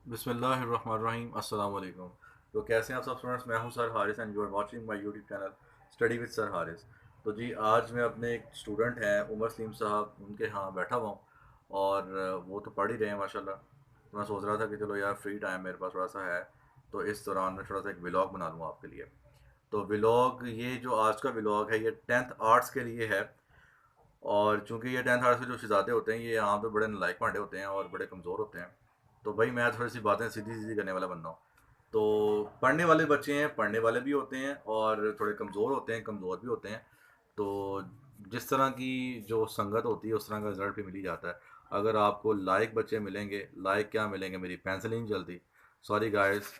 बिस्मिल्लाहिर्रहमानिर्रहीम अस्सलाम वालेकुम। तो कैसे हैं आप सब स्टूडेंट्स? मैं हूं sir Haris and you are watching my YouTube channel study with sir Haris. तो जी आज मैं अपने एक स्टूडेंट हैं उमर सलीम साहब, उनके यहाँ बैठा हुआ हूँ और वो तो पढ़ ही रहे हैं माशाल्लाह। तो मैं सोच रहा था कि चलो यार फ्री टाइम मेरे पास थोड़ा सा है, तो इस दौरान मैं थोड़ा सा एक व्लॉग बना लूँ आपके लिए। तो व्लॉग, ये जो आज का व्लॉग है ये 10th आर्ट्स के लिए है। और चूंकि ये 10th आर्ट्स के जो शहजादे होते हैं ये यहाँ पे बड़े नालायक पांडे होते हैं और बड़े कमज़ोर होते हैं। तो भाई मैं थोड़ी सी बातें सीधी सीधी करने वाला बंदा हूँ। तो पढ़ने वाले बच्चे हैं, पढ़ने वाले भी होते हैं और थोड़े कमज़ोर होते हैं, कमज़ोर भी होते हैं। तो जिस तरह की जो संगत होती है उस तरह का रिजल्ट भी मिल ही जाता है। अगर आपको लायक बच्चे मिलेंगे, लायक क्या मिलेंगे, मेरी पेंसिल ही नहीं चलती। सॉरी गाइस,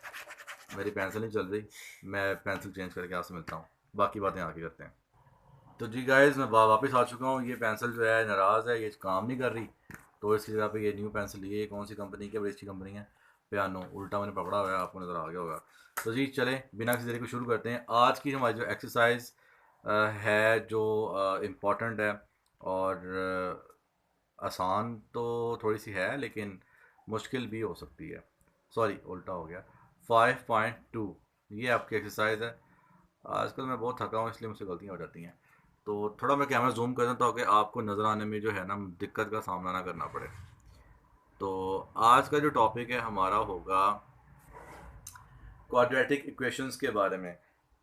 मेरी पेंसिल नहीं चल रही। मैं पेंसिल चेंज करके आपसे मिलता हूँ, बाकी बातें आगे करते हैं। तो जी गाइस मैं वापस आ चुका हूँ। ये पेंसिल जो है नाराज़ है, ये काम नहीं कर रही। तो इसकी जगह पे ये न्यू पेंसिल, ये कौन सी कंपनी की, बड़ी अच्छी कंपनी है। पियानो उल्टा मैंने पकड़ा हुआ है, आपको नज़र आ गया होगा। तो जी चले बिना किसी देरी को शुरू करते हैं। आज की हमारी जो एक्सरसाइज है, जो इम्पोर्टेंट है और आसान तो थोड़ी सी है लेकिन मुश्किल भी हो सकती है। सॉरी उल्टा हो गया। 5.2 ये आपकी एक्सरसाइज है। आजकल मैं बहुत थका हूँ इसलिए मुझसे गलतियाँ हो जाती हैं। तो थोड़ा मैं कैमरा जूम कर दें ताकि आपको नज़र आने में जो है ना दिक्कत का सामना ना करना पड़े। तो आज का जो टॉपिक है हमारा होगा क्वाड्रेटिक इक्वेशंस के बारे में।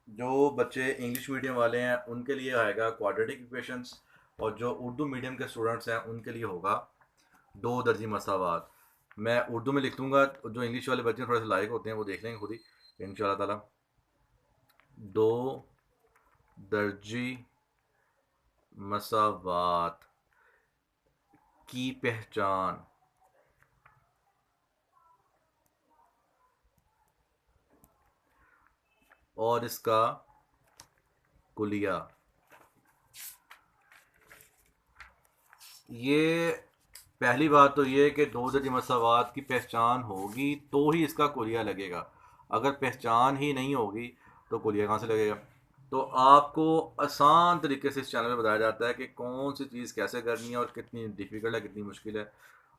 जो बच्चे इंग्लिश मीडियम वाले हैं उनके लिए आएगा क्वाड्रेटिक इक्वेशंस, और जो उर्दू मीडियम के स्टूडेंट्स हैं उनके लिए होगा दो दर्जी मसावात। मैं उर्दू में लिख दूंगा, जो इंग्लिश वाले बच्चे थोड़े से लायक होते हैं वो देख लेंगे खुद ही इंशाल्लाह ताला। दो दर्जी मसावात की पहचान। और इसका कुलिया। ये पहली बात तो ये कि दो दर्जे मसावात की पहचान होगी तो ही इसका कुलिया लगेगा। अगर पहचान ही नहीं होगी तो कुलिया कहाँ से लगेगा? तो आपको आसान तरीके से इस चैनल में बताया जाता है कि कौन सी चीज़ कैसे करनी है और कितनी डिफ़िकल्ट है, कितनी मुश्किल है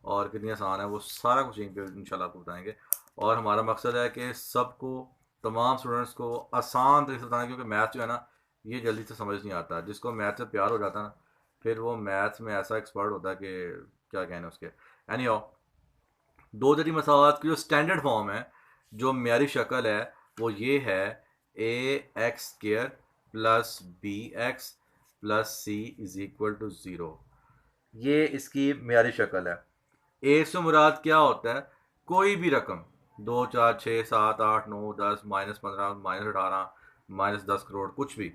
और कितनी आसान है। वो सारा कुछ यहीं पे इंशाल्लाह आपको बताएंगे। और हमारा मकसद है कि सबको, तमाम स्टूडेंट्स को आसान तरीके से बताना, क्योंकि मैथ जो है ना ये जल्दी से समझ नहीं आता। जिसको मैथ से प्यार हो जाता है ना, फिर वो मैथ्स में ऐसा एक्सपर्ट होता है कि क्या कहने उसके। एनी दो जरी मसावात की जो स्टैंडर्ड फॉर्म है, जो म्यारी शक्ल है, वो ये है A x square plus B x plus C is equal to zero. ये इसकी म्यारी शक्ल है। ए से मुराद क्या होता है? कोई भी रकम, 2 4 6 7 8 9 10 -15 -18 -10 करोड़, कुछ भी।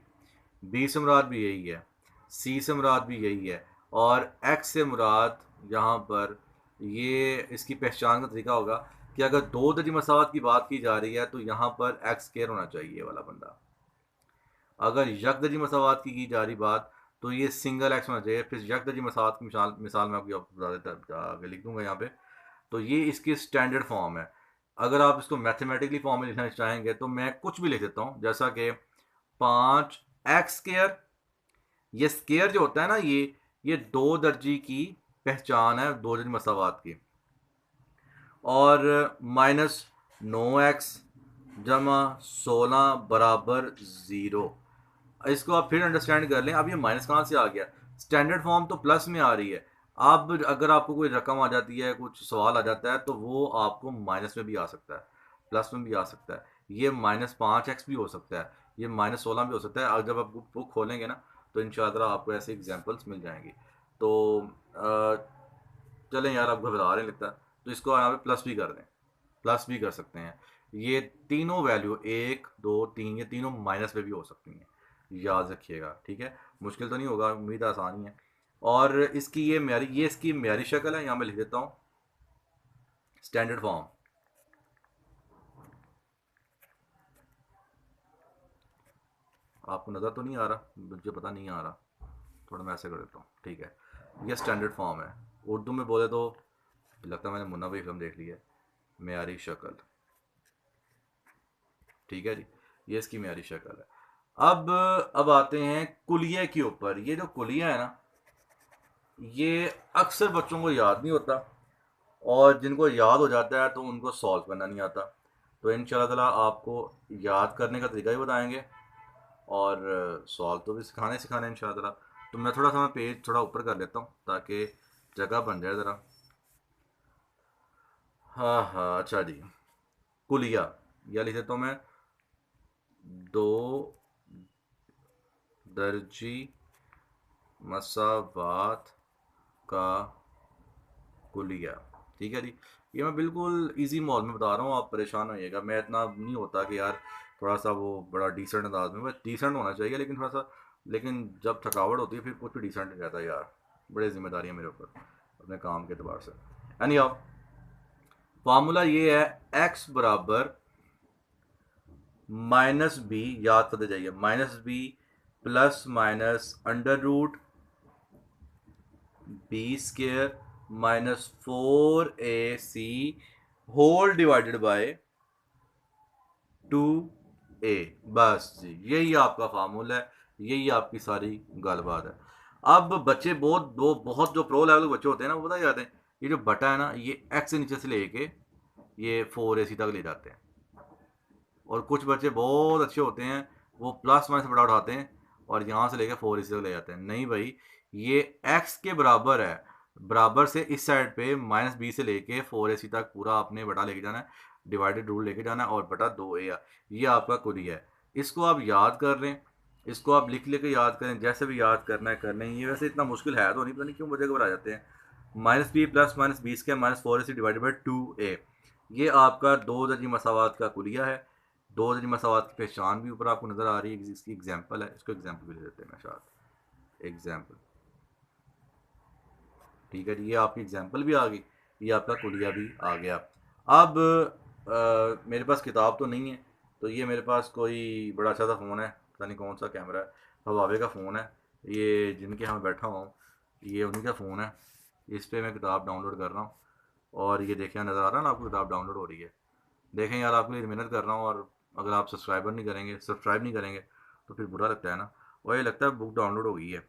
बी से मुराद भी यही है, सी से मुराद भी यही है, और एक्स से मुराद यहाँ पर ये इसकी पहचान का तरीका होगा कि अगर दो दर्जी मसावत की बात की जा रही है तो यहाँ पर एक्स स्केयर होना चाहिए वाला बंदा। अगर यक दर्जी मसावत की जा रही बात तो ये सिंगल एक्स होना चाहिए। फिर यक दर्जी मसावत की मिसाल मिसाल मैं आपको बता देता, आगे लिख दूंगा यहाँ पे। तो ये इसकी स्टैंडर्ड फॉर्म है। अगर आप इसको मैथमेटिकली फॉर्म में लिखना चाहेंगे तो मैं कुछ भी लिख देता हूँ, जैसा कि 5 एक्स स्केयर। ये स्केयर जो होता है ना, ये दो दर्जी की पहचान है, दो दर्जी मसावात की। और -9 एक्स जमा 16 बराबर ज़ीरो। इसको आप फिर अंडरस्टैंड कर लें। अब ये माइनस कहाँ से आ गया? स्टैंडर्ड फॉर्म तो प्लस में आ रही है। अब अगर आपको कोई रकम आ जाती है, कुछ सवाल आ जाता है, तो वो आपको माइनस में भी आ सकता है, प्लस में भी आ सकता है। ये -5 एक्स भी हो सकता है, ये -16 भी हो सकता है। और जब आप बुक खोलेंगे ना तो इंशाल्लाह आपको ऐसे एग्जांपल्स मिल जाएंगी। तो चलें यार, आप घबरा रहे लगता है, तो इसको यहाँ पे प्लस भी कर दें, प्लस भी कर सकते हैं। ये तीनों वैल्यू 1 2 3 ये तीनों माइनस में भी हो सकती हैं, याद रखिएगा, ठीक है। मुश्किल तो नहीं होगा, उम्मीद आसान ही है। और इसकी ये इसकी म्यारी शक्ल है, यहाँ मैं लिख देता हूँ स्टैंडर्ड फॉर्म। आपको नज़र तो नहीं आ रहा? मुझे पता नहीं आ रहा, थोड़ा मैं ऐसे कर देता हूँ, ठीक है। ये स्टैंडर्ड फॉर्म है। उर्दू में बोले तो लगता है मैंने मुन्ना भाई फिल्म देख ली है। म्यारी शक्ल, ठीक है जी, ये इसकी म्यारी शक्ल है। अब आते हैं कुलिया के ऊपर। ये जो कुलिया है ना, ये अक्सर बच्चों को याद नहीं होता। और जिनको याद हो जाता है तो उनको सॉल्व करना नहीं आता। तो इंशाल्लाह ताला आपको याद करने का तरीका भी बताएंगे और सॉल्व तो भी सिखाने इंशाल्लाह ताला। तो मैं थोड़ा सा मैं पेज थोड़ा ऊपर कर लेता हूँ ताकि जगह बन जाए ज़रा। हाँ हाँ, अच्छा जी। कुलिया या लिख देता हूँ मैं, दो दर्जी मसावात का कुलिया। ठीक है जी। ये मैं बिल्कुल इजी माहौल में बता रहा हूँ, आप परेशान होइएगा। मैं इतना नहीं होता कि यार थोड़ा सा वो बड़ा डिसेंट अंदाज में, बस डिसेंट होना चाहिए लेकिन थोड़ा सा, लेकिन जब थकावट होती है फिर कुछ भी डिसेंट नहीं रहता यार। बड़ी जिम्मेदारी है मेरे ऊपर अपने काम के अतबार से। एनी हाउ, फार्मूला ये है, एक्स बराबर माइनस बी, याद करते जाइए, minus b plus minus under root b square minus 4ac whole divided by 2a। बस जी, यही आपका फार्मूला है, यही आपकी सारी गलबात है। अब बच्चे बहुत जो प्रो लेवल के बच्चे होते हैं ना, वो पता क्या जाते हैं, ये जो बटा है ना, ये एक्स से नीचे से लेके ये 4ac तक ले जाते हैं। और कुछ बच्चे बहुत अच्छे होते हैं, वो प्लस माइनस बड़ा उठाते हैं और यहाँ से लेकर 4ac तक ले जाते हैं। नहीं भाई, ये एक्स के बराबर है, बराबर से इस साइड पे माइनस बी से लेके 4ac तक पूरा आपने बटा लेके जाना है, डिवाइडेड रूल लेके जाना है और बटा 2a, ये आपका कुली है। इसको आप याद कर लें, इसको आप लिख लेके याद करें, जैसे भी याद करना है कर लें। ये वैसे इतना मुश्किल है तो नहीं, पता नहीं क्यों बच्चे घबरा जाते हैं। Minus b plus minus b square minus 4ac divided by 2a, ये आपका दो दर्जी मसावात का कुलिया है। दो दर्जी मसावात की पहचान भी ऊपर आपको नज़र आ रही है, इसकी एग्जाम्पल है, इसको एग्जाम्पल भी ले देते हैं शायद, एग्जाम्पल। ठीक है जी, ये आपकी एग्जाम्पल भी आ गई, ये आपका कुलिया भी आ गया। अब मेरे पास किताब तो नहीं है, तो ये मेरे पास कोई बड़ा अच्छा सा फ़ोन है, पता नहीं कौन सा कैमरा है, हवावे का फ़ोन है, ये जिनके यहाँ बैठा हुआ हूँ, ये उन्हीं का फ़ोन है। इस पर मैं किताब डाउनलोड कर रहा हूँ और ये देखें, नज़र आ रहा है ना आपको, किताब डाउनलोड हो रही है। देखें यार, आपके लिए मेहनत कर रहा हूँ और अगर आप सब्सक्राइब नहीं करेंगे तो फिर बुरा लगता है ना। और ये लगता है बुक डाउनलोड हो गई है,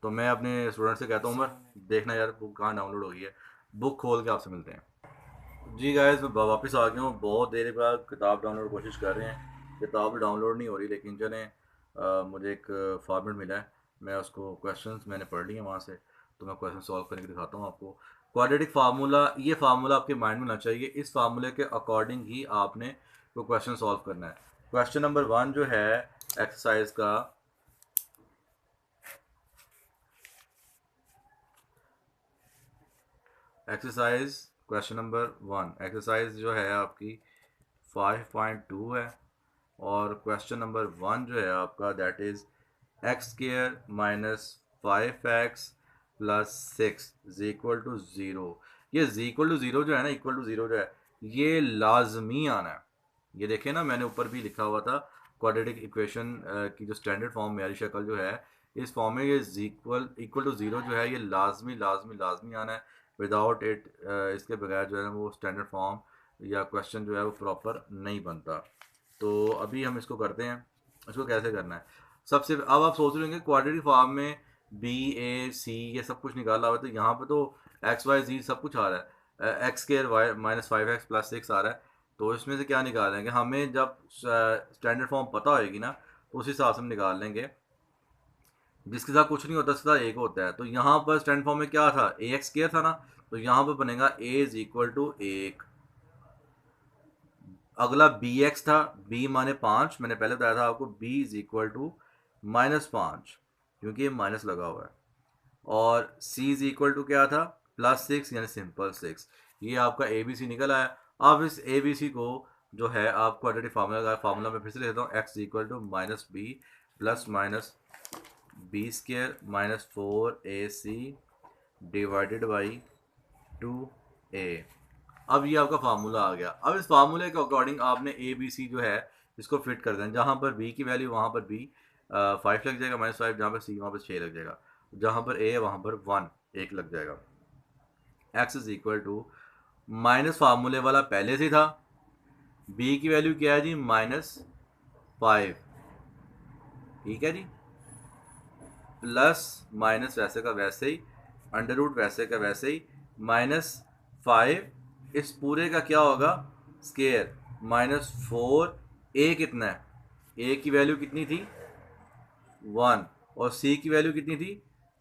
तो मैं अपने स्टूडेंट से कहता हूँ, मैं देखना यार बुक कहाँ डाउनलोड हो गई है, बुक खोल के आपसे मिलते हैं। जी गाइस, मैं वापस आ गया हूँ, बहुत देर बाद किताब डाउनलोड कोशिश कर रहे हैं, किताब डाउनलोड नहीं हो रही, लेकिन चलें, मुझे एक फॉर्मेट मिला है, मैं उसको क्वेश्चंस मैंने पढ़ लिए वहाँ से, तो मैं क्वेश्चन सॉल्व करके दिखाता हूँ आपको। क्वाड्रेटिक फार्मूला, ये फार्मूला आपके माइंड में होना चाहिए, इस फार्मूले के अकॉर्डिंग ही आपने वो क्वेश्चन सॉल्व करना है। क्वेश्चन नंबर 1 जो है एक्सरसाइज का, एक्सरसाइज क्वेश्चन नंबर 1, एक्सरसाइज जो है आपकी 5.2 है, और क्वेश्चन नंबर 1 जो है आपका that is x square minus 5x plus 6 is equal to zero. ये इज इक्वल टू ज़ीरो जो है ना, इक्वल टू ज़ीरो जो है, ये लाजमी आना है। ये देखें ना, मैंने ऊपर भी लिखा हुआ था, क्वाड्रेटिक इक्वेशन की जो स्टैंडर्ड फॉर्म मेरी शक्ल जो है, इस फॉर्म में ये इक्वल टू ज़ीरो जो है, ये लाजमी लाजमी लाजमी आना है। विदाउट इट, इसके बगैर जो है वो स्टैंडर्ड फॉर्म या क्वेश्चन जो है वो प्रॉपर नहीं बनता। तो अभी हम इसको करते हैं, इसको कैसे करना है। सबसे अब आप सोच रहे होंगे क्वाड्रेटिक फॉर्म में बी ए सी ये सब कुछ निकाला हुआ है, तो यहाँ पे तो एक्स वाई जी सब कुछ आ रहा है, x square y minus 5x plus 6 आ रहा है। तो इसमें से क्या निकालेंगे, हमें जब स्टैंडर्ड फॉर्म पता होएगी ना, तो उस हिसाब से हम निकाल लेंगे। जिसके साथ कुछ नहीं होता सीधा एक होता है, तो यहाँ पर स्टैंडर्ड फॉर्म में क्या था, ए एक्स स्केयर था ना, तो यहाँ पर बनेगा ए इज इक्वल टू एक। अगला बी एक्स था, बी माने 5, मैंने पहले बताया था आपको, बी इज इक्वल टू -5, क्योंकि ये माइनस लगा हुआ है। और सी इज इक्वल टू क्या था, +6, यानी सिंपल 6। ये आपका ए बी सी निकल आया। अब इस ए बी सी को जो है आप क्वाड्रेटिक फार्मूला में फिर से लेता हूँ, x equal to minus b plus minus b square minus 4ac divided by 2a। अब ये आपका फार्मूला आ गया। अब इस फार्मूले के अकॉर्डिंग आपने ए बी सी जो है इसको फिट कर देना, जहाँ पर बी की वैल्यू वहाँ पर बी 5 लग जाएगा, -5, जहाँ पर सी वहाँ पर 6 लग जाएगा, जहाँ पर ए है वहाँ पर 1 लग जाएगा। X is equal to, minus फार्मूले वाला पहले से था, बी की वैल्यू क्या है जी, -5, ठीक है जी, प्लस माइनस वैसे का वैसे ही, अंडर रूट वैसे का वैसे ही, -5 इस पूरे का क्या होगा, स्केयर, -4, ए कितना है, ए की वैल्यू कितनी थी 1 और सी की वैल्यू कितनी थी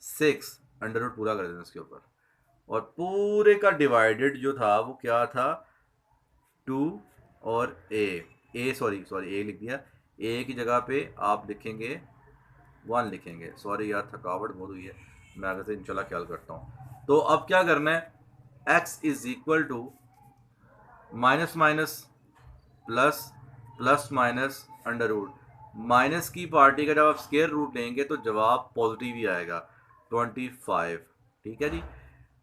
6, अंडर रूट पूरा कर देना इसके ऊपर, और पूरे का डिवाइडेड जो था वो क्या था 2 और ए सॉरी ए लिख दिया, ए की जगह पे आप लिखेंगे 1 लिखेंगे, सॉरी यार थकावट बहुत हुई है, मैं आगे से इंशाल्लाह ख्याल करता हूँ। तो अब क्या करना है, x is equal to minus minus plus, plus minus under root, minus की पार्टी का जब आप स्केयर रूट लेंगे तो जवाब पॉजिटिव ही आएगा 25, ठीक है जी।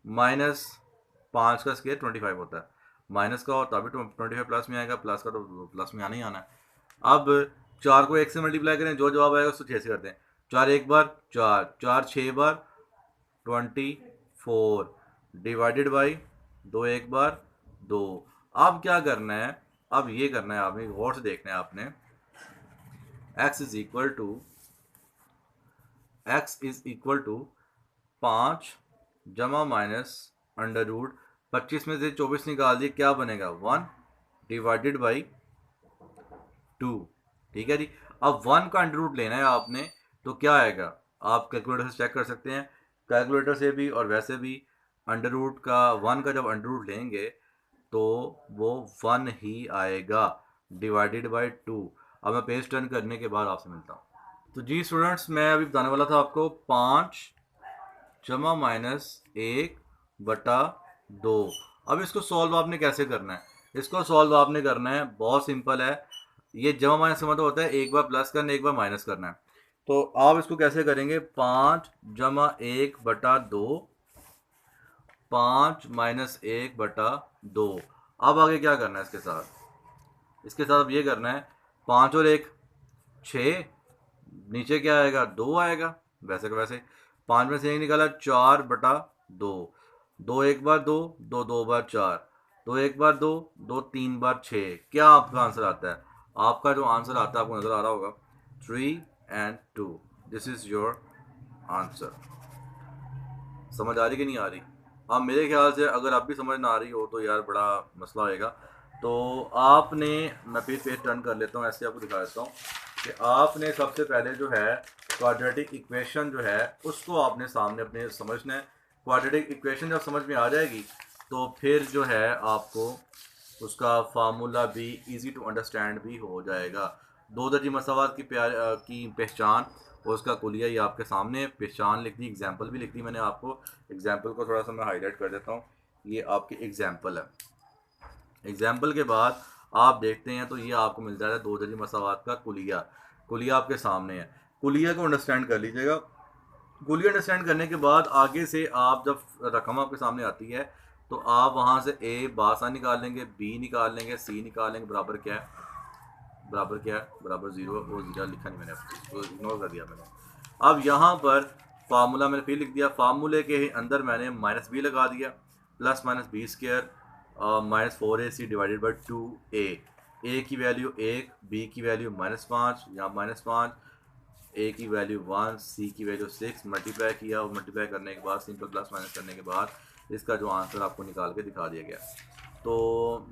-5 का स्केयर 25 होता है, माइनस का होता है तभी 25 प्लस में आएगा, प्लस का तो प्लस में आना ही आना है। अब 4 को 1 से मल्टीप्लाई करें, जो जवाब आएगा उसको 6 से करते हैं, 4 एक बार 4, 4 6 बार 24 डिवाइडेड बाई 2 एक बार 2। अब क्या करना है, अब ये करना है आपने, गौर से देखना है आपने, x इज इक्वल टू 5 जमा माइनस अंडर रूट, 25 में से 24 निकाल दिए, क्या बनेगा 1 डिवाइडेड बाई 2, ठीक है जी। अब 1 का अंडर रूट लेना है आपने, तो क्या आएगा, आप कैलकुलेटर से चेक कर सकते हैं, कैलकुलेटर से भी और वैसे भी, अंडर रूट का 1 का जब अंडर रूट लेंगे तो वो 1 ही आएगा डिवाइडेड बाई 2। अब मैं पेज टर्न करने के बाद आपसे मिलता हूँ। तो जी स्टूडेंट्स, मैं अभी बताने वाला था आपको 5 जमा माइनस 1 बटा 2। अब इसको सॉल्व आपने कैसे करना है, इसको सॉल्व आपने करना है बहुत सिंपल है, ये जमा माइनस का मतलब होता है एक बार प्लस करना एक बार माइनस करना है। तो आप इसको कैसे करेंगे, 5 जमा 1 बटा 2, 5 माइनस 1 बटा 2। अब आगे क्या करना है इसके साथ, इसके साथ अब ये करना है, 5 और 1 6, नीचे क्या आएगा 2 आएगा, वैसे का वैसे 5 में से 1 निकाला 4 बटा 2, 2 एक बार 2, 2 दो बार 4, 2 एक बार 2, 2 तीन बार 6, क्या आपका आंसर आता है, आपका जो आंसर आता है आपको नजर आ रहा होगा 3 and 2, this is your answer. समझ आ रही कि नहीं आ रही, अब मेरे ख्याल से अगर आप भी समझ ना आ रही हो तो यार बड़ा मसला होएगा। तो आपने, मैं फिर पेज टर्न कर लेता हूँ, ऐसे आपको दिखा देता हूँ कि आपने सबसे पहले जो है क्वाड्रेटिक इक्वेशन जो है उसको आपने सामने अपने समझना है। क्वाड्रेटिक इक्वेशन जब समझ में आ जाएगी तो फिर जो है आपको उसका फार्मूला भी इजी टू अंडरस्टैंड भी हो जाएगा। दो दर्जी मसावात की पहचान और उसका कुलिया ये आपके सामने, पहचान लिख दी, एग्जाम्पल भी लिख दी मैंने आपको। एग्जाम्पल को थोड़ा सा मैं हाईलाइट कर देता हूँ, ये आपकी एग्जाम्पल है। एग्जाम्पल के बाद आप देखते हैं तो ये आपको मिल जाएगा दो दर्जी मसावात का कुलिया, कुलिया आपके सामने है। कुलिया को अंडरस्टैंड कर लीजिएगा। कुलिया अंडरस्टैंड करने के बाद आगे से आप जब रकम आपके सामने आती है तो आप वहाँ से ए बासा निकाल लेंगे, बी निकाल लेंगे, सी निकाल लेंगे, बराबर क्या है, बराबर क्या है, बराबर 0, वो 0 लिखा नहीं मैंने, उसको इग्नोर कर दिया मैंने। अब यहाँ पर फार्मूला मैंने फिर लिख दिया, फार्मूले के अंदर मैंने माइनस बी लगा दिया, plus minus b square minus 4ac divided by 2a, a की वैल्यू 1, बी की वैल्यू -5 या -5, ए की वैल्यू 1, सी की वैल्यू 6, मल्टीप्लाई किया और मल्टीप्लाई करने के बाद सिंपल प्लस माइनस करने के बाद इसका जो आंसर आपको निकाल के दिखा दिया गया। तो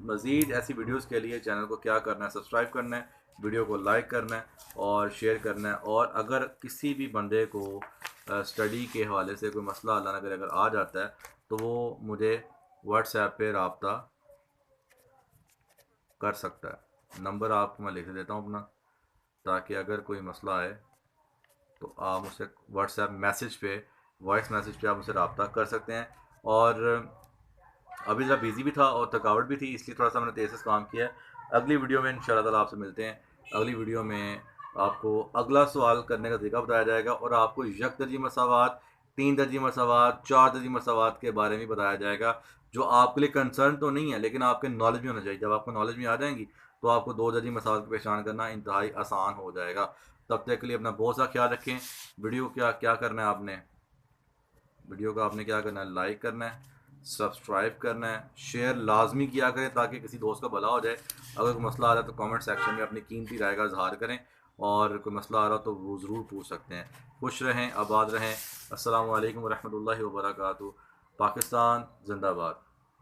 मज़ीद ऐसी वीडियोस के लिए चैनल को क्या करना है, सब्सक्राइब करना है, वीडियो को लाइक करना है और शेयर करना है। और अगर किसी भी बंदे को स्टडी के हवाले से कोई मसला अल्लाह न करे अगर आ जाता है तो वो मुझे व्हाट्सएप पे रब्ता कर सकता है। नंबर आपको मैं लिख देता हूँ अपना, ताकि अगर कोई मसला आए तो आप मुझसे व्हाट्सएप मैसेज पे, वॉइस मैसेज पे आप मुझसे रब्ता कर सकते हैं। और अभी ज़रा बिज़ी भी था और थकावट भी थी, इसलिए थोड़ा सा मैंने तेज़ से काम किया है। अगली वीडियो में इंशाल्लाह ताला आपसे मिलते हैं। अगली वीडियो में आपको अगला सवाल करने का तरीका बताया जाएगा और आपको यक दर्जी मसावात, 3 दर्जी मसावात, 4 दर्जी मसावात के बारे में बताया जाएगा, जो आपके लिए कंसर्न तो नहीं है लेकिन आपके नॉलेज में होना चाहिए। जब आपको नॉलेज में आ जाएंगी तो आपको 2 दर्जी मसावात की पहचान करना इंतहाई आसान हो जाएगा। तब तक के लिए अपना बहुत सा ख्याल रखें। वीडियो क्या क्या करना है आपने, वीडियो का आपने क्या करना है, लाइक करना है, सब्सक्राइब करना है, शेयर लाजमी किया करें ताकि किसी दोस्त का भला हो जाए। अगर कोई मसला आ रहा है तो कमेंट सेक्शन में अपनी कीमती राय का इजहार करें, और कोई मसला आ रहा तो वो ज़रूर पूछ सकते हैं। खुश रहें, आबाद रहें। अस्सलामु अलैकुम रहमतुल्लाहि व बरकातुहू। पाकिस्तान जिंदाबाद।